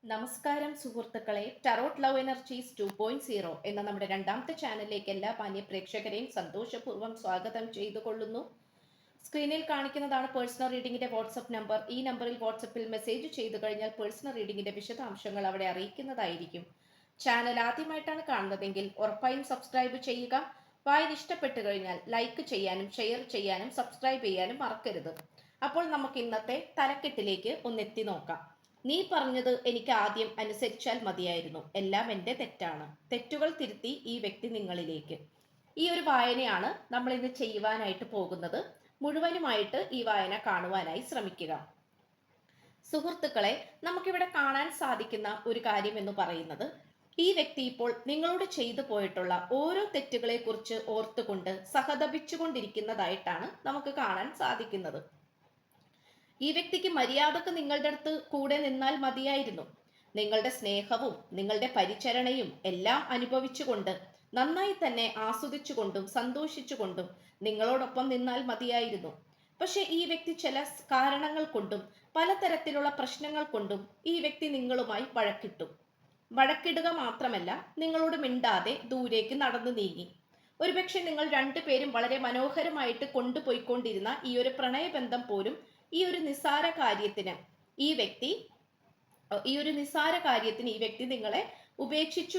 നമസ്കാരം സുഹൃത്തുക്കളെ, tarot love energies 2.0 എന്ന നമ്മുടെ രണ്ടാമത്തെ ചാനലിലേക്ക് എല്ലാ മാന്യ പ്രേക്ഷകരെയും സന്തോഷപൂർവ്വം സ്വാഗതം ചെയ്തുകൊള്ളുന്നു. സ്ക്രീനിൽ കാണിക്കുന്നതാണ് പേഴ്സണൽ റീഡിംഗിന്റെ വാട്സ്ആപ്പ് നമ്പർ. ഈ നമ്പറിൽ വാട്സ്ആപ്പിൽ മെസ്സേജ് ചെയ്തു കഴിഞ്ഞാൽ പേഴ്സണൽ റീഡിംഗിന്റെ വിശദാംശങ്ങൾ അവിടെ അറിയിക്കുന്നതായിരിക്കും. ചാനൽ ആദ്യമായിട്ടാണ് കാണുന്നതെങ്കിൽ ഉറപ്പായും സബ്സ്ക്രൈബ് ചെയ്യുക. വായന ഇഷ്ടപ്പെട്ടു കഴിഞ്ഞാൽ ലൈക്ക് ചെയ്യാനും ഷെയർ ചെയ്യാനും സബ്സ്ക്രൈബ് ചെയ്യാനും മറക്കരുത്. അപ്പോൾ നമുക്ക് ഇന്നത്തെ തലക്കെട്ടിലേക്ക് ഒന്നെത്തി നോക്കാം. നീ പറഞ്ഞത് എനിക്ക് ആദ്യം അനുസരിച്ചാൽ മതിയായിരുന്നു. എല്ലാം എൻ്റെ തെറ്റാണ്. തെറ്റുകൾ തിരുത്തി ഈ വ്യക്തി നിങ്ങളിലേക്ക്. ഈ ഒരു വായനയാണ് നമ്മൾ ഇന്ന് ചെയ്യുവാനായിട്ട് പോകുന്നത്. മുഴുവനുമായിട്ട് ഈ വായന കാണുവാനായി ശ്രമിക്കുക. സുഹൃത്തുക്കളെ, നമുക്കിവിടെ കാണാൻ സാധിക്കുന്ന ഒരു കാര്യം എന്ന് പറയുന്നത്, ഈ വ്യക്തി ഇപ്പോൾ നിങ്ങളോട് ചെയ്തു പോയിട്ടുള്ള ഓരോ തെറ്റുകളെ കുറിച്ച് ഓർത്തുകൊണ്ട് സഹതപിച്ചുകൊണ്ടിരിക്കുന്നതായിട്ടാണ് നമുക്ക് കാണാൻ സാധിക്കുന്നത്. ഈ വ്യക്തിക്ക് മര്യാദക്ക് നിങ്ങളുടെ അടുത്ത് കൂടെ നിന്നാൽ മതിയായിരുന്നു. നിങ്ങളുടെ സ്നേഹവും നിങ്ങളുടെ പരിചരണയും എല്ലാം അനുഭവിച്ചുകൊണ്ട് നന്നായി തന്നെ ആസ്വദിച്ചുകൊണ്ടും സന്തോഷിച്ചുകൊണ്ടും നിങ്ങളോടൊപ്പം നിന്നാൽ മതിയായിരുന്നു. പക്ഷെ ഈ വ്യക്തി ചില കാരണങ്ങൾ കൊണ്ടും പലതരത്തിലുള്ള പ്രശ്നങ്ങൾ കൊണ്ടും ഈ വ്യക്തി നിങ്ങളുമായി വഴക്കിടുക മാത്രമല്ല, നിങ്ങളോട് മിണ്ടാതെ ദൂരേക്ക് നടന്നു നീങ്ങി. ഒരുപക്ഷെ നിങ്ങൾ രണ്ടുപേരും വളരെ മനോഹരമായിട്ട് കൊണ്ടുപോയിക്കൊണ്ടിരുന്ന ഈ ഒരു പ്രണയബന്ധം പോലും ഈ ഒരു നിസ്സാര കാര്യത്തിന് ഈ വ്യക്തി നിങ്ങളെ ഉപേക്ഷിച്ചു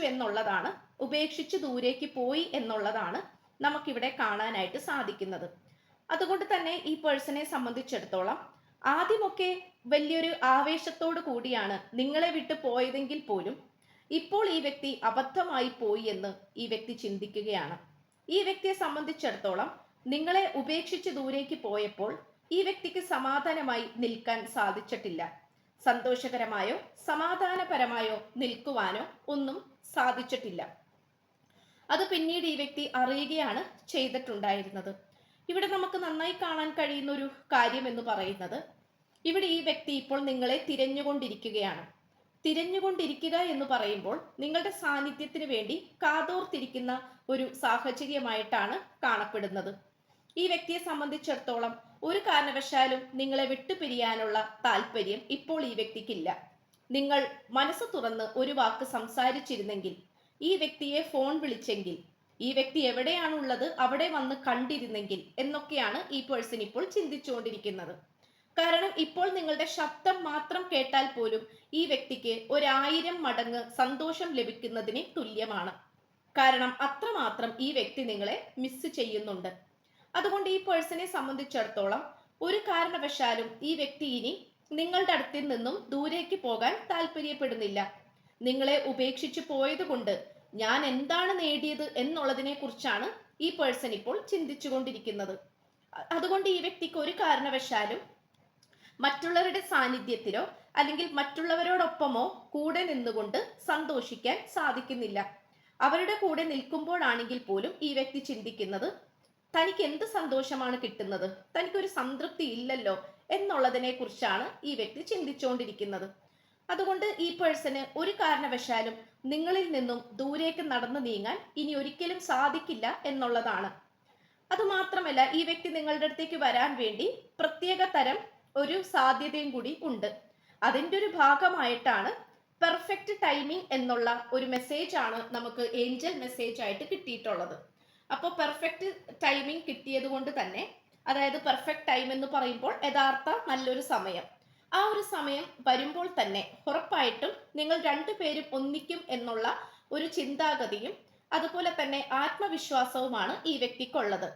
ദൂരേക്ക് പോയി എന്നുള്ളതാണ് നമുക്കിവിടെ കാണാനായിട്ട് സാധിക്കുന്നത്. അതുകൊണ്ട് തന്നെ ഈ പേഴ്സണെ സംബന്ധിച്ചിടത്തോളം ആദ്യമൊക്കെ വലിയൊരു ആവേശത്തോടു കൂടിയാണ് നിങ്ങളെ വിട്ടു പോയതെങ്കിൽ പോലും ഇപ്പോൾ ഈ വ്യക്തി അബദ്ധമായി പോയി എന്ന് ഈ വ്യക്തി ചിന്തിക്കുകയാണ്. ഈ വ്യക്തിയെ സംബന്ധിച്ചിടത്തോളം നിങ്ങളെ ഉപേക്ഷിച്ച് ദൂരേക്ക് പോയപ്പോൾ ഈ വ്യക്തിക്ക് സമാധാനമായി നിൽക്കാൻ സാധിച്ചിട്ടില്ല. സന്തോഷകരമായോ സമാധാനപരമായോ നിൽക്കുവാനോ ഒന്നും സാധിച്ചിട്ടില്ല. അത് പിന്നീട് ഈ വ്യക്തി അറിയുകയാണ് ചെയ്തിട്ടുണ്ടായിരുന്നത്. ഇവിടെ നമുക്ക് നന്നായി കാണാൻ കഴിയുന്ന ഒരു കാര്യം എന്ന് പറയുന്നത്, ഇവിടെ ഈ വ്യക്തി ഇപ്പോൾ നിങ്ങളെ തിരഞ്ഞുകൊണ്ടിരിക്കുക എന്ന് പറയുമ്പോൾ നിങ്ങളുടെ സാന്നിധ്യത്തിന് വേണ്ടി കാതോർത്തിരിക്കുന്ന ഒരു സാഹചര്യമായിട്ടാണ് കാണപ്പെടുന്നത്. ഈ വ്യക്തിയെ സംബന്ധിച്ചിടത്തോളം ഒരു കാരണവശാലും നിങ്ങളെ വിട്ടുപിരിയാനുള്ള താല്പര്യം ഇപ്പോൾ ഈ വ്യക്തിക്കില്ല. നിങ്ങൾ മനസ്സ് തുറന്ന് ഒരു വാക്ക് സംസാരിച്ചിരുന്നെങ്കിൽ, ഈ വ്യക്തിയെ ഫോൺ വിളിച്ചെങ്കിൽ, ഈ വ്യക്തി എവിടെയാണുള്ളത് അവിടെ വന്ന് കണ്ടിരുന്നെങ്കിൽ എന്നൊക്കെയാണ് ഈ പേഴ്സൺ ഇപ്പോൾ ചിന്തിച്ചുകൊണ്ടിരിക്കുന്നത്. കാരണം ഇപ്പോൾ നിങ്ങളുടെ ശബ്ദം മാത്രം കേട്ടാൽ പോലും ഈ വ്യക്തിക്ക് 1000 മടങ്ങ് സന്തോഷം ലഭിക്കുന്നതിന് തുല്യമാണ്. കാരണം അത്രമാത്രം ഈ വ്യക്തി നിങ്ങളെ മിസ് ചെയ്യുന്നുണ്ട്. അതുകൊണ്ട് ഈ പേഴ്സണെ സംബന്ധിച്ചിടത്തോളം ഒരു കാരണവശാലും ഈ വ്യക്തി ഇനി നിങ്ങളുടെ അടുത്തിൽ നിന്നും ദൂരേക്ക് പോകാൻ താല്പര്യപ്പെടുന്നില്ല. നിങ്ങളെ ഉപേക്ഷിച്ചു പോയത് കൊണ്ട് ഞാൻ എന്താണ് നേടിയത് എന്നുള്ളതിനെ കുറിച്ചാണ് ഈ പേഴ്സൺ ഇപ്പോൾ ചിന്തിച്ചുകൊണ്ടിരിക്കുന്നത്. അതുകൊണ്ട് ഈ വ്യക്തിക്ക് ഒരു കാരണവശാലും മറ്റുള്ളവരുടെ സാന്നിധ്യത്തിലോ അല്ലെങ്കിൽ മറ്റുള്ളവരോടൊപ്പമോ കൂടെ നിന്നുകൊണ്ട് സന്തോഷിക്കാൻ സാധിക്കുന്നില്ല. അവരുടെ കൂടെ നിൽക്കുമ്പോഴാണെങ്കിൽ പോലും ഈ വ്യക്തി ചിന്തിക്കുന്നത്, തനിക്ക് എന്ത് സന്തോഷമാണ് കിട്ടുന്നത്, തനിക്കൊരു സംതൃപ്തി ഇല്ലല്ലോ എന്നുള്ളതിനെ കുറിച്ചാണ് ഈ വ്യക്തി ചിന്തിച്ചുകൊണ്ടിരിക്കുന്നത്. അതുകൊണ്ട് ഈ പേഴ്സണ് ഒരു കാരണവശാലും നിങ്ങളിൽ നിന്നും ദൂരേക്ക് നടന്നു നീങ്ങാൻ ഇനി ഒരിക്കലും സാധിക്കില്ല എന്നുള്ളതാണ്. അതുമാത്രമല്ല, ഈ വ്യക്തി നിങ്ങളുടെ അടുത്തേക്ക് വരാൻ വേണ്ടി പ്രത്യേക തരം ഒരു സാധ്യതയും കൂടി ഉണ്ട്. അതിൻ്റെ ഒരു ഭാഗമായിട്ടാണ് പെർഫെക്റ്റ് ടൈമിംഗ് എന്നുള്ള ഒരു മെസ്സേജ് ആണ് നമുക്ക് ഏഞ്ചൽ മെസ്സേജ് ആയിട്ട് കിട്ടിയിട്ടുള്ളത്. അപ്പോൾ പെർഫെക്റ്റ് ടൈമിംഗ് കിട്ടിയത് കൊണ്ട് തന്നെ, അതായത് പെർഫെക്റ്റ് ടൈം എന്ന് പറയുമ്പോൾ യഥാർത്ഥ നല്ലൊരു സമയം, ആ ഒരു സമയം വരുമ്പോൾ തന്നെ ഉറപ്പായിട്ടും നിങ്ങൾ രണ്ടുപേരും ഒന്നിക്കും എന്നുള്ള ഒരു ചിന്താഗതിയും അതുപോലെ തന്നെ ആത്മവിശ്വാസവുമാണ് ഈ വ്യക്തിക്കുള്ളത്.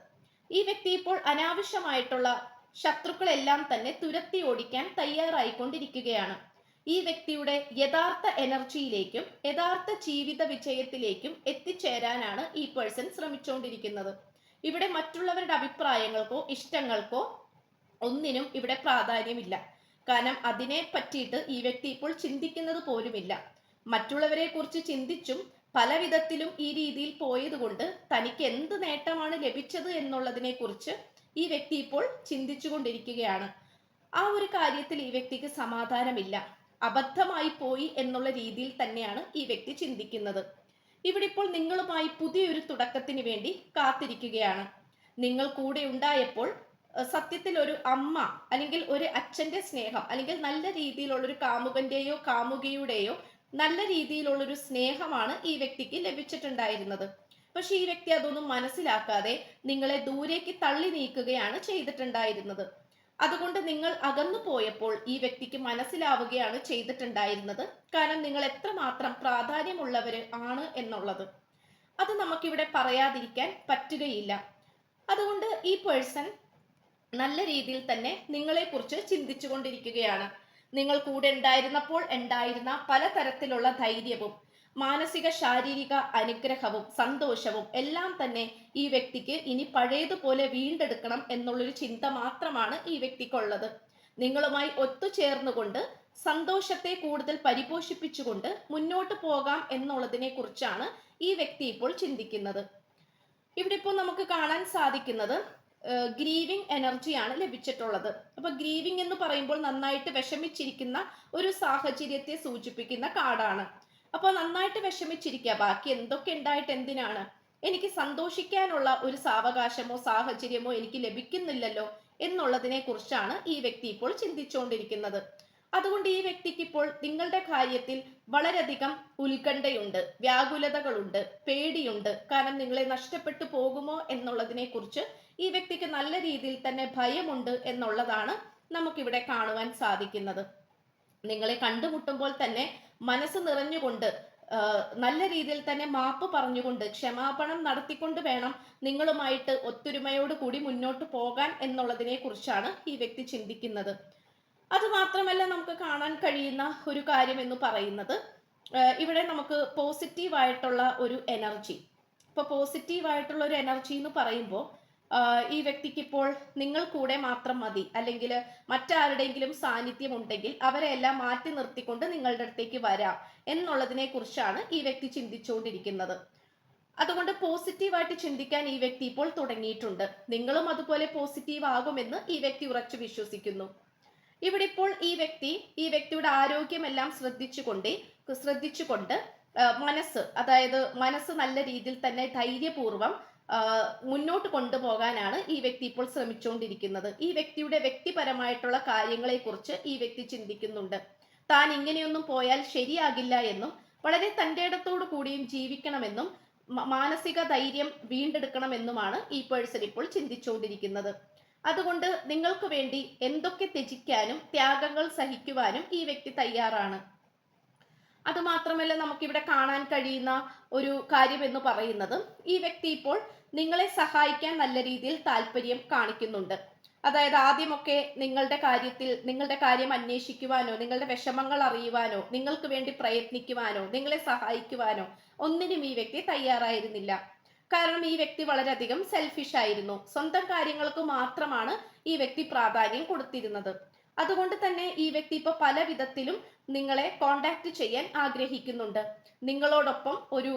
ഈ വ്യക്തി ഇപ്പോൾ അനാവശ്യമായിട്ടുള്ള ശത്രുക്കളെല്ലാം തന്നെ തുരത്തി ഓടിക്കാൻ തയ്യാറായിക്കൊണ്ടിരിക്കുകയാണ്. ഈ വ്യക്തിയുടെ യഥാർത്ഥ എനർജിയിലേക്കും യഥാർത്ഥ ജീവിത വിജയത്തിലേക്കും എത്തിച്ചേരാനാണ് ഈ പേഴ്സൺ ശ്രമിച്ചുകൊണ്ടിരിക്കുന്നത്. ഇവിടെ മറ്റുള്ളവരുടെ അഭിപ്രായങ്ങൾക്കോ ഇഷ്ടങ്ങൾക്കോ ഒന്നിനും ഇവിടെ പ്രാധാന്യമില്ല. കാരണം അതിനെ പറ്റിയിട്ട് ഈ വ്യക്തി ഇപ്പോൾ ചിന്തിക്കുന്നത് പോലുമില്ല. മറ്റുള്ളവരെ കുറിച്ച് ചിന്തിച്ചും പല വിധത്തിലും ഈ രീതിയിൽ പോയതുകൊണ്ട് തനിക്ക് എന്ത് നേട്ടമാണ് ലഭിച്ചത് എന്നുള്ളതിനെ കുറിച്ച് ഈ വ്യക്തി ഇപ്പോൾ ചിന്തിച്ചുകൊണ്ടിരിക്കുകയാണ്. ആ ഒരു കാര്യത്തിൽ ഈ വ്യക്തിക്ക് സമാധാനമില്ല. അബദ്ധമായി പോയി എന്നുള്ള രീതിയിൽ തന്നെയാണ് ഈ വ്യക്തി ചിന്തിക്കുന്നത്. ഇവിടെ ഇപ്പോൾ നിങ്ങളുമായി പുതിയൊരു തുടക്കത്തിന് വേണ്ടി കാത്തിരിക്കുകയാണ്. നിങ്ങൾ കൂടെ ഉണ്ടായപ്പോൾ സത്യത്തിൽ ഒരു അമ്മ അല്ലെങ്കിൽ ഒരു അച്ഛന്റെ സ്നേഹം അല്ലെങ്കിൽ നല്ല രീതിയിലുള്ള ഒരു കാമുകന്റെയോ കാമുകിയുടെയോ നല്ല രീതിയിലുള്ളൊരു സ്നേഹമാണ് ഈ വ്യക്തിക്ക് ലഭിച്ചിട്ടുണ്ടായിരുന്നത്. പക്ഷെ ഈ വ്യക്തി അതൊന്നും മനസ്സിലാക്കാതെ നിങ്ങളെ ദൂരേക്ക് തള്ളി നീക്കുകയാണ് ചെയ്തിട്ടുണ്ടായിരുന്നത്. അതുകൊണ്ട് നിങ്ങൾ അകന്നു പോയപ്പോൾ ഈ വ്യക്തിക്ക് മനസ്സിലാവുകയാണ് ചെയ്തിട്ടുണ്ടായിരുന്നത്. കാരണം നിങ്ങൾ എത്രമാത്രം പ്രാധാന്യമുള്ളവര് ആണ് എന്നുള്ളത്. അത് നമുക്കിവിടെ പറയാതിരിക്കാൻ പറ്റുകയില്ല. അതുകൊണ്ട് ഈ പേഴ്സൺ നല്ല രീതിയിൽ തന്നെ നിങ്ങളെക്കുറിച്ച് ചിന്തിച്ചു കൊണ്ടിരിക്കുകയാണ്. നിങ്ങൾ കൂടെ ഉണ്ടായിരുന്നപ്പോൾ ഉണ്ടായിരുന്ന പലതരത്തിലുള്ള ധൈര്യവും മാനസിക ശാരീരിക അനുഗ്രഹവും സന്തോഷവും എല്ലാം തന്നെ ഈ വ്യക്തിക്ക് ഇനി പഴയതുപോലെ വീണ്ടെടുക്കണം എന്നുള്ളൊരു ചിന്ത മാത്രമാണ് ഈ വ്യക്തിക്കുള്ളത്. നിങ്ങളുമായി ഒത്തുചേർന്നുകൊണ്ട് സന്തോഷത്തെ കൂടുതൽ പരിപോഷിപ്പിച്ചുകൊണ്ട് മുന്നോട്ട് പോകാം എന്നുള്ളതിനെ കുറിച്ചാണ് ഈ വ്യക്തി ഇപ്പോൾ ചിന്തിക്കുന്നത്. ഇവിടെ ഇപ്പോൾ നമുക്ക് കാണാൻ സാധിക്കുന്നത് ഗ്രീവിംഗ് എനർജിയാണ് ലഭിച്ചിട്ടുള്ളത്. അപ്പൊ ഗ്രീവിംഗ് എന്ന് പറയുമ്പോൾ നന്നായിട്ട് വിഷമിച്ചിരിക്കുന്ന ഒരു സാഹചര്യത്തെ സൂചിപ്പിക്കുന്ന കാർഡാണ്. അപ്പോൾ നന്നായിട്ട് വിഷമിച്ചിരിക്കുക, ബാക്കി എന്തൊക്കെ ഉണ്ടായിട്ട് എന്തിനാണ്, എനിക്ക് സന്തോഷിക്കാനുള്ള ഒരു സാവകാശമോ സാഹചര്യമോ എനിക്ക് ലഭിക്കുന്നില്ലല്ലോ എന്നുള്ളതിനെ കുറിച്ചാണ് ഈ വ്യക്തി ഇപ്പോൾ ചിന്തിച്ചുകൊണ്ടിരിക്കുന്നത്. അതുകൊണ്ട് ഈ വ്യക്തിക്ക് ഇപ്പോൾ നിങ്ങളുടെ കാര്യത്തിൽ വളരെയധികം ഉത്കണ്ഠയുണ്ട്, വ്യാകുലതകളുണ്ട്, പേടിയുണ്ട്. കാരണം നിങ്ങളെ നഷ്ടപ്പെട്ടു പോകുമോ എന്നുള്ളതിനെ കുറിച്ച് ഈ വ്യക്തിക്ക് നല്ല രീതിയിൽ തന്നെ ഭയമുണ്ട് എന്നുള്ളതാണ് നമുക്കിവിടെ കാണുവാൻ സാധിക്കുന്നത്. നിങ്ങളെ കണ്ടുമുട്ടുമ്പോൾ തന്നെ മനസ്സ് നിറഞ്ഞുകൊണ്ട് നല്ല രീതിയിൽ തന്നെ മാപ്പ് പറഞ്ഞുകൊണ്ട് ക്ഷമാപണം നടത്തിക്കൊണ്ട് വേണം നിങ്ങളുമായിട്ട് ഒത്തൊരുമയോട് കൂടി മുന്നോട്ട് പോകാൻ എന്നുള്ളതിനെ കുറിച്ചാണ് ഈ വ്യക്തി ചിന്തിക്കുന്നത്. അത് മാത്രമല്ല നമുക്ക് കാണാൻ കഴിയുന്ന ഒരു കാര്യം എന്ന് പറയുന്നത് ഇവിടെ നമുക്ക് പോസിറ്റീവായിട്ടുള്ള ഒരു എനർജി. ഇപ്പൊ പോസിറ്റീവായിട്ടുള്ള ഒരു എനർജി എന്ന് പറയുമ്പോൾ ഈ വ്യക്തിക്ക് ഇപ്പോൾ നിങ്ങൾ കൂടെ മാത്രം മതി, അല്ലെങ്കിൽ മറ്റാരുടെയെങ്കിലും സാന്നിധ്യം ഉണ്ടെങ്കിൽ അവരെ എല്ലാം മാറ്റി നിർത്തിക്കൊണ്ട് നിങ്ങളുടെ അടുത്തേക്ക് വരാം എന്നുള്ളതിനെ കുറിച്ചാണ് ഈ വ്യക്തി ചിന്തിച്ചുകൊണ്ടിരിക്കുന്നത്. അതുകൊണ്ട് പോസിറ്റീവായിട്ട് ചിന്തിക്കാൻ ഈ വ്യക്തി ഇപ്പോൾ തുടങ്ങിയിട്ടുണ്ട്. നിങ്ങളും അതുപോലെ പോസിറ്റീവ് ആകുമെന്ന് ഈ വ്യക്തി ഉറച്ചു വിശ്വസിക്കുന്നു. ഇവിടെ ഇപ്പോൾ ഈ വ്യക്തിയുടെ ആരോഗ്യമെല്ലാം ശ്രദ്ധിച്ചുകൊണ്ട് അതായത് മനസ്സ് നല്ല രീതിയിൽ തന്നെ ധൈര്യപൂർവ്വം മുന്നോട്ട് കൊണ്ടുപോകാനാണ് ഈ വ്യക്തി ഇപ്പോൾ ശ്രമിച്ചുകൊണ്ടിരിക്കുന്നത്. ഈ വ്യക്തിയുടെ വ്യക്തിപരമായിട്ടുള്ള കാര്യങ്ങളെ കുറിച്ച് ഈ വ്യക്തി ചിന്തിക്കുന്നുണ്ട്. താൻ ഇങ്ങനെയൊന്നും പോയാൽ ശരിയാകില്ല എന്നും വളരെ തൻ്റെ ഇടത്തോടു കൂടിയും ജീവിക്കണമെന്നും മാനസിക ധൈര്യം വീണ്ടെടുക്കണമെന്നുമാണ് ഈ പേഴ്സൺ ഇപ്പോൾ ചിന്തിച്ചുകൊണ്ടിരിക്കുന്നത്. അതുകൊണ്ട് നിങ്ങൾക്ക് വേണ്ടി എന്തൊക്കെ ത്യജിക്കാനും ത്യാഗങ്ങൾ സഹിക്കുവാനും ഈ വ്യക്തി തയ്യാറാണ്. അതുമാത്രമല്ല നമുക്കിവിടെ കാണാൻ കഴിയുന്ന ഒരു കാര്യം എന്ന് പറയുന്നത് ഈ വ്യക്തി ഇപ്പോൾ നിങ്ങളെ സഹായിക്കാൻ നല്ല രീതിയിൽ താല്പര്യം കാണിക്കുന്നുണ്ട്. അതായത് ആദ്യമൊക്കെ നിങ്ങളുടെ കാര്യം അന്വേഷിക്കുവാനോ നിങ്ങളുടെ വിഷമങ്ങൾ അറിയുവാനോ നിങ്ങൾക്ക് വേണ്ടി പ്രയത്നിക്കുവാനോ നിങ്ങളെ സഹായിക്കുവാനോ ഒന്നിനും ഈ വ്യക്തി തയ്യാറായിരുന്നില്ല. കാരണം ഈ വ്യക്തി വളരെയധികം സെൽഫിഷ് ആയിരുന്നു. സ്വന്തം കാര്യങ്ങൾക്ക് മാത്രമാണ് ഈ വ്യക്തി പ്രാധാന്യം കൊടുത്തിരുന്നത്. അതുകൊണ്ട് തന്നെ ഈ വ്യക്തി ഇപ്പൊ പല വിധത്തിലും നിങ്ങളെ കോണ്ടാക്ട് ചെയ്യാൻ ആഗ്രഹിക്കുന്നുണ്ട്. നിങ്ങളോടൊപ്പം ഒരു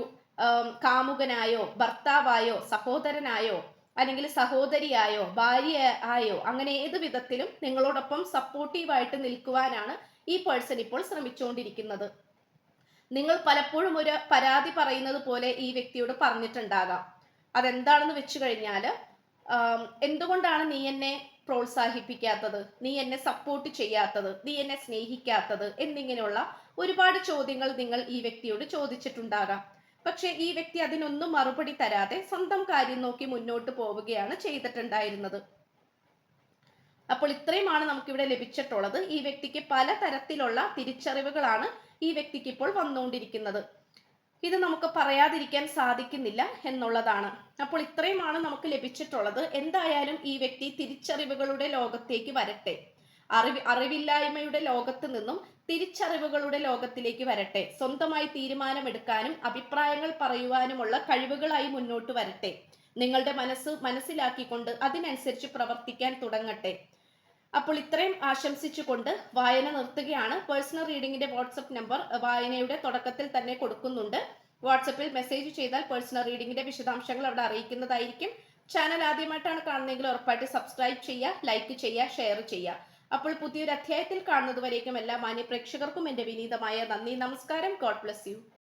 കാമുകനായോ ഭർത്താവായോ സഹോദരനായോ അല്ലെങ്കിൽ സഹോദരിയായോ ഭാര്യ ആയോ അങ്ങനെ ഏത് വിധത്തിലും നിങ്ങളോടൊപ്പം സപ്പോർട്ടീവായിട്ട് നിൽക്കുവാനാണ് ഈ പേഴ്സൺ ഇപ്പോൾ ശ്രമിച്ചുകൊണ്ടിരിക്കുന്നത്. നിങ്ങൾ പലപ്പോഴും ഒരു പരാതി പറയുന്നത് പോലെ ഈ വ്യക്തിയോട് പറഞ്ഞിട്ടുണ്ടാകാം. അതെന്താണെന്ന് വെച്ചു കഴിഞ്ഞാൽ എന്തുകൊണ്ടാണ് നീ എന്നെ പ്രോത്സാഹിപ്പിക്കാത്തത്, നീ എന്നെ സപ്പോർട്ട് ചെയ്യാത്തത്, നീ എന്നെ സ്നേഹിക്കാത്തത് എന്നിങ്ങനെയുള്ള ഒരുപാട് ചോദ്യങ്ങൾ നിങ്ങൾ ഈ വ്യക്തിയോട് ചോദിച്ചിട്ടുണ്ടാകാം. പക്ഷെ ഈ വ്യക്തി അതിനൊന്നും മറുപടി തരാതെ സ്വന്തം കാര്യം നോക്കി മുന്നോട്ട് പോവുകയാണ് ചെയ്തിട്ടുണ്ടായിരുന്നത്. അപ്പോൾ ഇത്രയുമാണ് നമുക്കിവിടെ ലഭിച്ചിട്ടുള്ളത്. ഈ വ്യക്തിക്ക് പലതരത്തിലുള്ള തിരിച്ചറിവുകളാണ് ഈ വ്യക്തിക്ക് ഇപ്പോൾ വന്നുകൊണ്ടിരിക്കുന്നത്. ഇത് നമുക്ക് പറയാതിരിക്കാൻ സാധിക്കുന്നില്ല എന്നുള്ളതാണ്. അപ്പോൾ ഇത്രയുമാണ് നമുക്ക് ലഭിച്ചിട്ടുള്ളത്. എന്തായാലും ഈ വ്യക്തി തിരിച്ചറിവുകളുടെ ലോകത്തേക്ക് വരട്ടെ. അറിവില്ലായ്മയുടെ ലോകത്ത് നിന്നും തിരിച്ചറിവുകളുടെ ലോകത്തിലേക്ക് വരട്ടെ. സ്വന്തമായി തീരുമാനമെടുക്കാനും അഭിപ്രായങ്ങൾ പറയുവാനുമുള്ള കഴിവുകളായി മുന്നോട്ട് വരട്ടെ. നിങ്ങളുടെ മനസ്സിലാക്കിക്കൊണ്ട് അതിനനുസരിച്ച് പ്രവർത്തിക്കാൻ തുടങ്ങട്ടെ. അപ്പോൾ ഇത്രയും ആശംസിച്ചുകൊണ്ട് വായന നിർത്തുകയാണ്. പേഴ്സണൽ റീഡിങ്ങിന്റെ വാട്സപ്പ് നമ്പർ വായനയുടെ തുടക്കത്തിൽ തന്നെ കൊടുക്കുന്നുണ്ട്. വാട്സപ്പിൽ മെസ്സേജ് ചെയ്താൽ പേഴ്സണൽ റീഡിങ്ങിന്റെ വിശദാംശങ്ങൾ അവിടെ അറിയിക്കുന്നതായിരിക്കും. ചാനൽ ആദ്യമായിട്ടാണ് കാണുന്നതെങ്കിൽ ഉറപ്പായിട്ട് സബ്സ്ക്രൈബ് ചെയ്യുക, ലൈക്ക് ചെയ്യുക, ഷെയർ ചെയ്യുക. അപ്പോൾ പുതിയൊരു അധ്യായത്തിൽ കാണുന്നത് വരേക്കും എല്ലാ മാന്യ പ്രേക്ഷകർക്കും എൻ്റെ വിനീതമായ നന്ദി, നമസ്കാരം. God bless you.